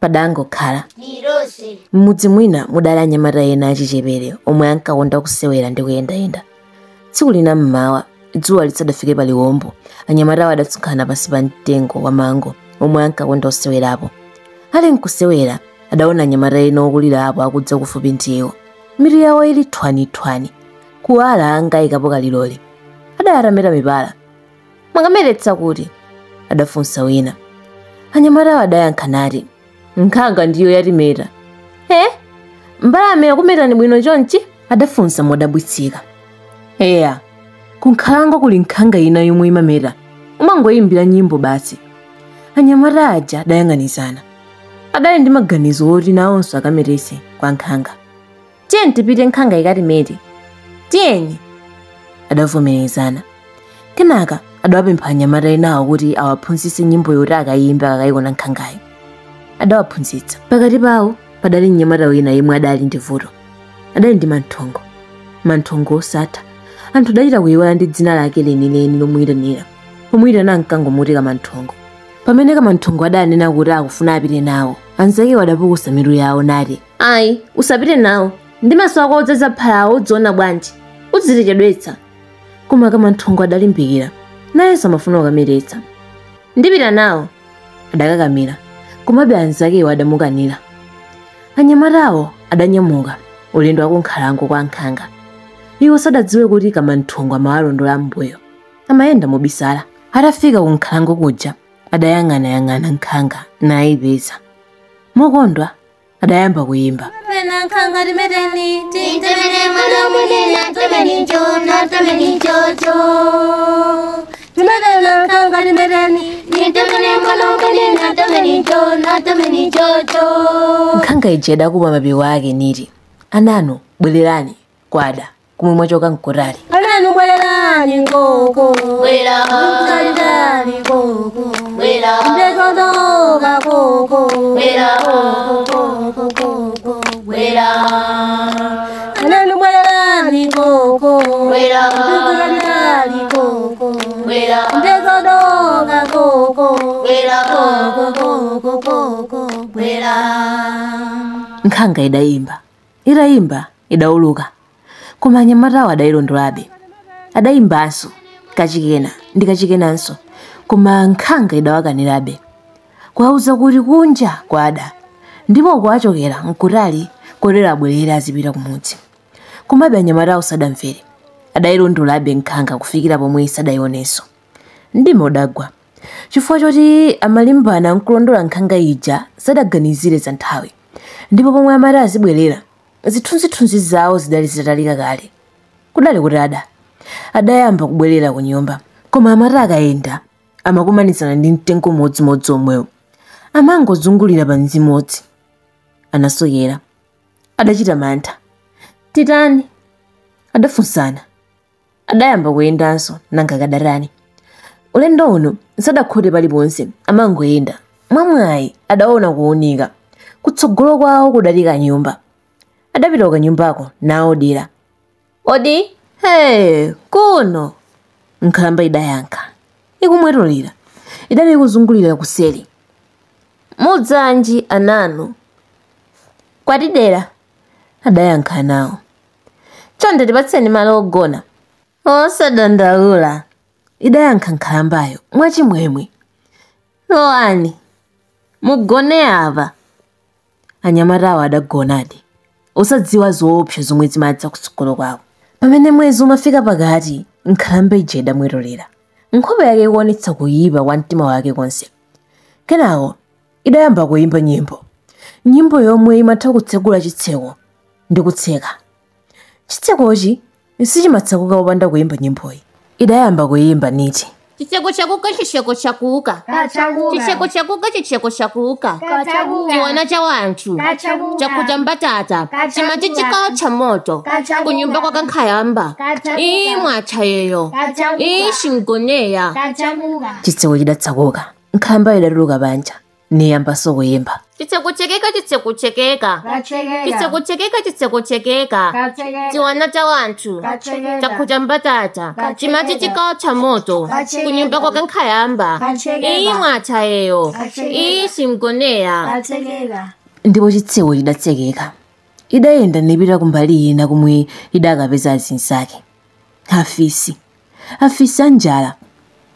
padango khala mmudzi mwina mudali anyamata ena achichepere omwe ankakonda kusewera ndi kuyendayenda. Tsiku lina mmawa dzuwa lisadafike pa liwombo, anyamatawo adatsunkhana pansi pa mtengo wa mango omwe ankakonda kusewerapo. Ali nkusewera adaona anyamata ena okulira apo akudza kufupi ndi iwo, mitu yawo ili thwani-thwani, kuwala angayikapo kalilole. Adayatameta mipala. Mwakameretsa kuti? Adafunsa wina. Anyamatawo adayankha nati, nkhanga ndiyo yatimeta. Mbalame yakumetani bwino chonchi? Adafunsa modabwitsika. Eya, kunkhalango kuli nkhanga ina yomwe imameta, umangoyimbira nyimbo basi. Anyamata aja adayang'anizana. Adali ndi maganizo oti nawonso akamerese kwa nkhanga. Tiyeni tipite nkhanga ikatimete. Tiyeni. Adavomerezana. Kenaka adawapempha anyamata enawo kuti awaphunzitse nyimbo yoti akayimbe akayiona nkhangayi. Adawaphunzitsa. Pakati pawo padali mnyamata wina yemwe adali ndi vuto. Adali ndi manthongo osatha. Anthu adachita kuyiwala ndi dzina lake lenileni lomuyitanira. Pomuyitana ankangomuti Kamanthongo. Pamene Kamanthongo adanena kuti akufuna apite nawo, anzake adapukusa mitu yawo nati, ayi, usapite nawo. Ndi maso ako odzaza phalawo udziona bwanji? Udzitichedwetsa. Koma Kamanthongo adalimbikira, nayenso amafuna kukameretsa. Ndipita nawo. Adakakamira, komabe anzakewo adamukanira. Anyamatawo adanyamuka ulendo wakunkhalango kwa nkhanga. Iwo sadadziwe kuti Kamanthongo amawalondola mbuyo, amayenda mobisala. Atafika kunkhalango kuja, adayang'ana nkhanga nayipeza. Mokondwa adayamba kuyimba. Pena nkhanga timeteni, titemene mwana munena temeni njono, temeni njojo. Timetena nkhanga timeteni, titemene mwana munena temeni njono, temeni njojo. Nkhanga ija idakupa mapewa ake niti, ananu bwererani kwada kumwe mwachoka mkotali. Ananu bwererani nkoko, bwera mkalidali koko, bwera mbekodoga koko, bwera koko, bwera ananu bwererani nkoko, bwera mkalidali koko, bwera mbekodoga koko, bwera koko, bwera. Nkhanga idayimba idauluka. Koma anyamatawo adayilondolabe. Adayimbanso kachikena ndi kachikenanso, koma nkhanga idawakanirabe. Kuwauza kuti kunja kwada, ndipo kuwachokera mkutali kolera abwerera azipita kumudzi. Komabe anyamatawo sadamvere. Adayilondolabe nkhanga kufikira pomwe sadayionenso. Ndima udagwa, chifukwa choti amalimbana nkulondola nkhanga ija sadaganizire za nthawi. Ndipo pomwe amati azibwerera, zithunzithunzi zawo zidali zitalika kale. Kudali kuti adayamba kubwerera ku nyumba, koma amati akayenda amakumanizana ndi mtengo umodzimodzi omwewo, amangozungulira pa mdzimodzi. Anasokera, adachita mantha. Titani? Adafunsana. Adayamba kuyendanso nanga kadarani. Ulendo uno sadakhote paliponse, amangoyenda. Mwamwayi adaona kuwunika. Kutsogolo kwawo kudalika nyumba. Adapita ku nyumbako naodera. Odi? Kuno. Nkhalamba idayankha. Ikumwetulira. Idali kuzungulira kuseri. Mudzanji ananu? Kwatidera. Adayankha nawo. Chonde tipatseni malo ogona. Osadandaula. Idayankha nkhalambayo mwachimwemwe. Lowani. Mugone apa. Anyamatawo adagonadi. Usadziwa zoopsa zomwe zimadza kutsogolo kwawo. Pamene mwezi umafika pakati, nkhalamba ija idamwetulira. Nkhope yake ikuonetsa kuyipa kwa mtima wake konse. Kenako idayamba kuyimba nyimbo. Nyimbo yomwe imatha kutsegula chitseko ndi kutseka. Chitsekochi sichimatsakuka popanda kuyimba nyimboyi. Idayamba kuyimba niti, chicheko chakuka, chicheko chakuka, chicheko chakuka, chicheko chakuka, chiwana cha wanthu, chakuta mbatata, chimati chikawo cha moto, kunyumba kwa kankhayamba, mwachayeyo, shingoneya. Chitseko chidatsakuka, nkhalamba idatuluka panja, niyambanso kuyimba. chitsekuchekeka chiwana cha wanthu chakhucha mbatata chimati chikawo cha moto kunyumba kwa kankhayamba iyi mwacha eyo iyi simgoneya. Ndipo chitseko chidatsekeka. Idayenda nipita kumbali ina kumwe idakapeza azinzake. Afisi anjala.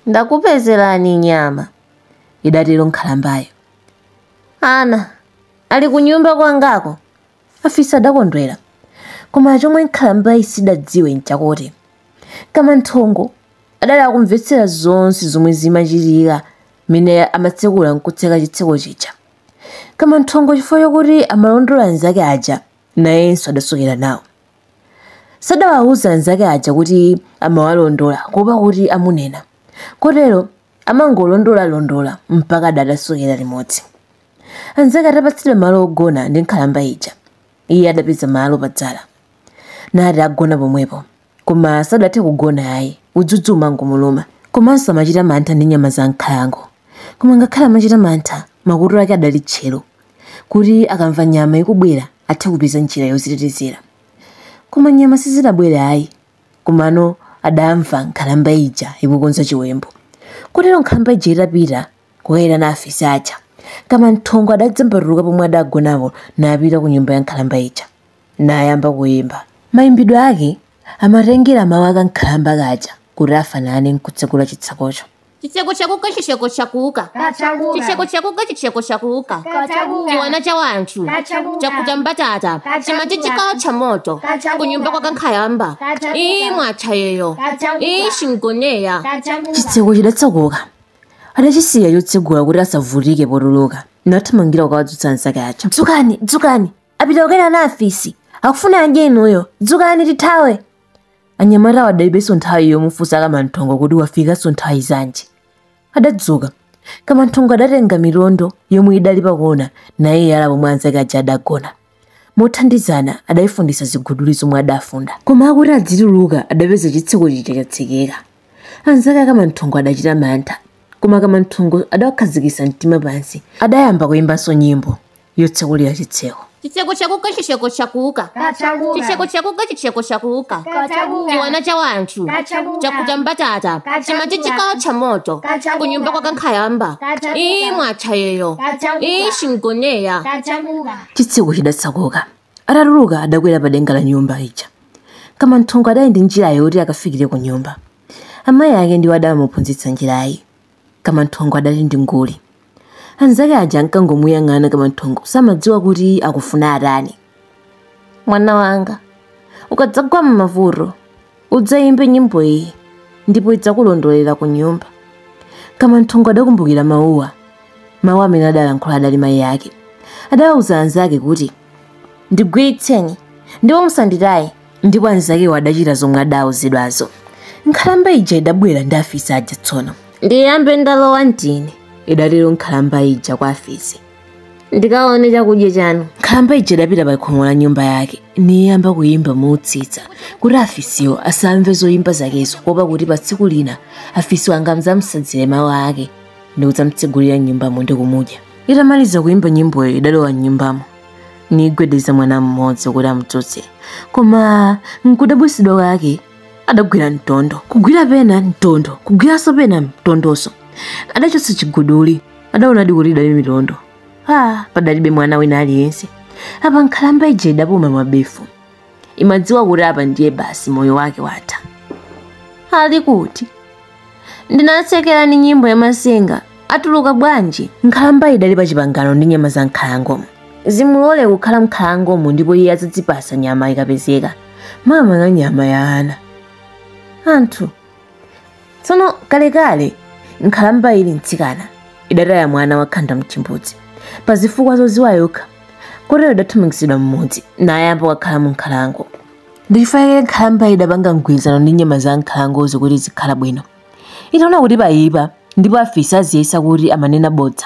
Ndakupezerani nyama, idatero nkhalambayo. Ana ali kunyumba kwangako. Afisi adakondwera. Koma chomwe nkhalambayi sidadziwe nchakuti Kamanthongo adali akumvetsera zonse zomwe zimachitika mmene amatsekula nkutseka chitseko chija. Kamanthongo chifukwa chokuti amalondola anzake aja nayenso adasokera nawo. Sadawawuza anzake aja kuti amawalondola kuopa kuti amunena. Kotero amangolondola mpaka adasokera limodzi. Anzake atapatsidwa malo ogona ndi nkhalamba ija, iye adapeza malo padzala. Nati agona pomwepo, koma sadathe kugona ayi, udzudzu umangomuluma. Komanso amachita mantha ndi nyama za nkhalango. Koma ngakhale amachita mantha, makutu ake adali tchero, kuti akamva nyama ikubwera athe kupeza njira yozitetezera. Koma nyama sizidabwera ayi, komano adamva nkhalamba ija ikukonza chiwembu. Kotero nkhalamba ija itapita kukayenda na afisi aja, Kamanthongo adadzambaruka pomwe adagonapo napita ku nyumba ya nkhalamba ija, nayamba kuyimba. Mayimbidwe ake amatengera mawu aka nkhalamba kaja kuti afanane nkutsekula chitsakocho. Chitseko chakuka chiwana cha wanthu chakhucha mbatata chimati chikawo cha moto kunyumba kwa kankhayamba iyi mwacha eyo iyi simgoneya. Chitseko chidatsakuka. Adachisiya chotsegula kuti asavutike potuluka, nathamangira kukawadzutsa anzake aja. Dzukani, apita kukayenda na afisi, akufuna adye inuyo, dzukani tithawe. Anyamatawo adalibenso nthawi yomufunsa Kamanthongo kuti wafikanso nthawi zanji. Adadzuka. Kamanthongo adatenga milondo yomwe idali pakuona naye yala pomwe anzake aja adagona. Mothandizana adayifundisa ziguduli zomwe adafunda. Koma akuti adzituluka adapeza chitseko chija chatsekeka. Anzake a Kamanthongo adachita mantha. Koma Kamanthongo adawakhazikitsa mtima pansi. Adayamba kuyimbanso nyimbo yotsekulira chitseko. Chitseko chakuka chiwana cha wanthu chakhucha mbatata chimati chikawo cha moto kunyumba kwa kankhayamba iyi mwacha eyo iyi simgoneya. Chitseko chidatsakuka. Atatuluka adakwera pa denga la nyumba ija. Kamanthongo adayenda njira yoti akafikire ku nyumba. Amayi ake ndiwo adamuphunzitsa njirayi. Kamanthongo adali ndi nguli. Anzake aja ankangomuyang'ana Kamanthongo samadziwa kuti akufuna atani. Mwana wanga, ukadzagwa m'mavuto udzayimbe nyimbo iyi ndipo idzakulondolera ku nyumba. Kamanthongo adakumbukira mawu amene adalankhula adali mayi ake. Adawuza anzake kuti ndigwiritseni ndipo musanditaye. Ndipo anzakewo adachita zomwe adawuzidwazo. Nkhalamba ija idabwera ndi afisi aja tsono. Ndiyambe ndalowa ndine, idatero nkhalamba ija kwa afisi. Ndikaone chakudya chanu. Nkhalamba ija idapita pa khomo la nyumba yake niyamba kuyimba motsitsa kuti afisiyo asamve zoyimba zakezo kuopa kuti pa tsiku lina afisiyo angamuzamsadzire mawu ake ndi kudzamtsegulira nyumbamo ndi kumudya. Itamaliza kuyimba nyimboyo idalowa m'nyumbamo nigwedeza mwana mmodzi kuti amudzutse. Koma nkudabwisidwa kwake adagwira mtondo, kugwira pena mtondo, kugwiranso pena mtondonso. Adachotsa chiguduli, adaonadi kuti idali milondo. Padalibe mwana wina aliyense. Apa nkhalamba ija idapuma mabefu. Imadziwa kuti apa ndiye basi moyo wake watha. Ali kuti ndinatsekerani nyimbo ya masenga atuluka bwanji. Nkhalamba idali pa chipangano ndi nyama za nkhalangomo. Zimulole kukhala nkhalangomo ndipo iye adzadzipasa nyama ikapezeka. Mama na nyama ya ana. Anthu tsono kalekale nkhalamba ili mtsikana idataya mwana wakhanda mchimbudzi pa zifukwa zoziwa yokha. Kotero idathamangitsidwa mmodzi nayamba kukhala mu nkhalango. Ndichifukwa nkhalamba idapanga mgwirizano ndi nyama za nkhalangozo kuti zikhala bwino. Itaona kuti payipa ndipo afisi aziyesa kuti amanena bodza,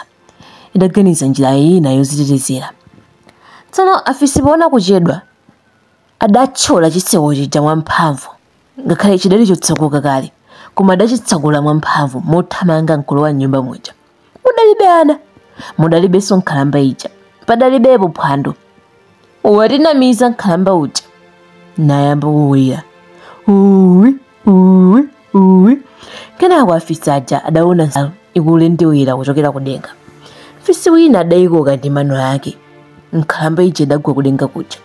idaganiza njira ina yozitetezera. Tsono afisi poona kuchedwa adathyola chitseko chija mwamphamvu. Ngakhale chidali chotsakuka kale, koma adachitsakula mwamphamvu mothamanga mkulowa nyumba muja. Mudalibe ana, mudalibenso nkhalamba ija. padalibepo phwando watinamiza nkhalamba uja nayamba kuwira uwi kenako afisi aja adaona nsalu ikulendewera kuchokera kudenga. Afisi wina adayikoka ndi mano ake nkhalamba ija idagwa kudenga kuja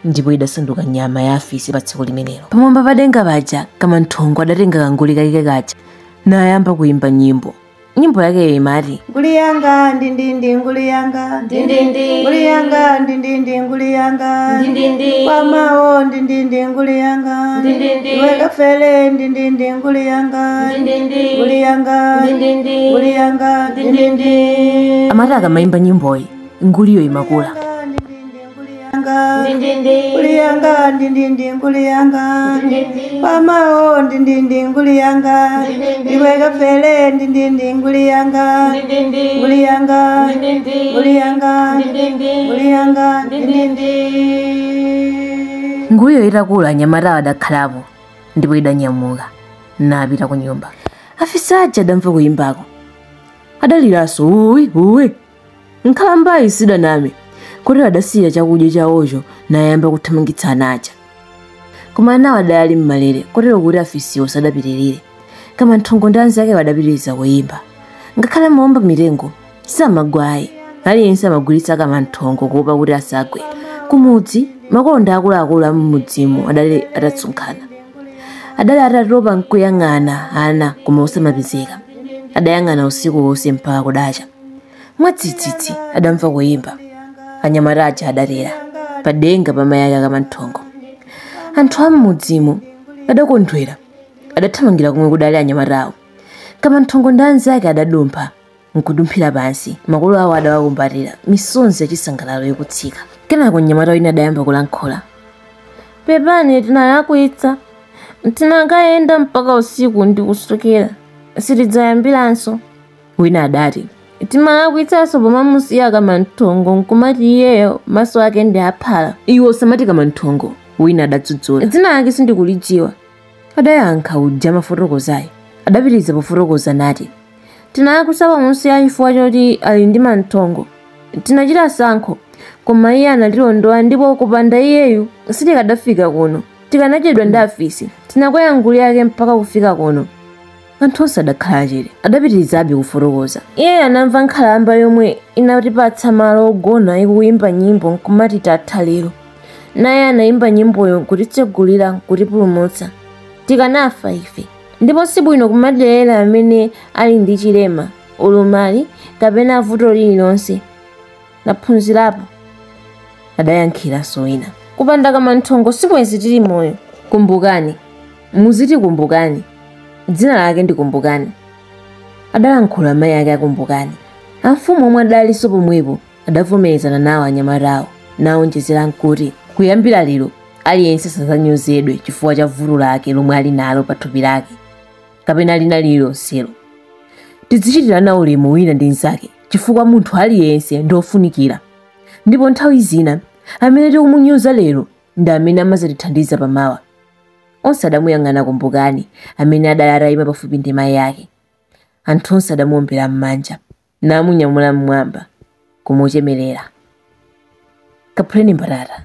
ndipo idasanduka nyama ya afisi pa tsiku limenelo. Pamwamba padenga paja Kamanthongo adatenga kanguli kake kaja nayamba kuimba nyimbo yake imati nguli yanga ndindindi nguli yanga ndindindi nguli yanga ndindindi nguli yanga ndindindi kwamao ndindindi nguli yanga ndindindi weka fele ndindindi nguli yanga ndindindi nguli yanga ndindindi nguli yanga ndindindi. Amati akamaimba nyimboyi nguliyo imakula. Nguli yanga ndindindi nguli yanga kwamao ndindindi nguli yanga iweka fele ndindindi nguli yanga nguli yanga nguli yanga nguli yanga ndindindi. Nguliyo itakula anyamata adakhalapo ndipo idanyamuka napita ku nyumba. Afisi aja adamva kuyimbako adaliranso uwi nkhalambayi sidaname kuti adasiya chakudya chawocho nayamba kuthamangitsana aja. Koma anawo adali mmalere kotero kuti afisiwo sadapitirire. Kamanthongo ndi anzake adapitiriza kuyimba ngakhale momba mitengo samagwayi aliyense amagwiritsa Kamanthongo kuopa kuti asagwe. Kumudzi makonda akuluakulu amumudzimu adali atatsunkhana adali atatopa nkuyang'ana ana koma osamapezeka. Adayang'ana usiku wonse mpaka kudacha. Mwadzidzidzi adamva kuyimba anyamata aja adatera padenga pamayake Kamanthongo. Anthu amumudzimu adakondwera adathamangira kumwe kudali anyamatawo. Kamanthongo ndi anzake adadumpha nkudumphira pansi makolo awo adawakumbatira misonzi yachisangalalo yokutsika. Kenako mnyamata wina adayamba kulankhula pepani tinalakwitsa tinakayenda mpaka usiku ndi kusokera sitidzayambiranso. Wina adati timalakwitsanso pomamusiya Kamanthongo nkumati iyeyo maso ake ndi aphala. Iwo usamati Kamanthongo, wina adadzudzula. Dzina lake sindikulidziwa. Adayankha uja mafotokozayi adapitiriza pofotokoza nati tinalakwitsa pomusiya chifukwa choti ali ndi manthongo. Tinachita sankho koma iye analilondola ndipo kupanda iyeyu sitikadafika kuno. Tikanachedwa ndi afisi tinakwera nguli yake mpaka kufika kuno. Anthu onse adakhala chete adapitirizabe kufotokoza. Iye anamva nkhalamba yomwe inatipatsa malo ogona ikuyimba nyimbo nkumati tatha lero. Naye anayimba nyimboyo kutitsegulira kutipulumutsa tikanafa ife. Ndipo sibwino kumadelera amene ali ndi chilema ulumali kapena vuto lililonse. Naphunzirapo adayankhiranso wina. Kupanda Kamanthongo sibwenzi tili moyo. Kumbukani muziti kumbukani dzina lake ndi Kumbukani. Adalankhula mayi ake akumbukani. Amfumu omwe adalinso pomwepo adavomerezana nawo anyamatawo nawonjezera nkuti kuyambira lero aliyense sadzanyozedwe chifukwa cha vuto lake lomwe ali nalo pa thupi lake kapena lina lililonselo. Tidzichitirana ulemu wina ndi nzake chifukwa munthu aliyense ndi ofunikira. Ndipo nthawi zina amene tikumunyoza lero ndi amene amazatithandiza pamawa. Onse adamuyang'ana Kumbukani amene adali atayima pafupi ndi mayi ake. Anthu onse adamuombera m'manja namunyamula mmwamba kumuchemerera. Kaphuleni mbatata.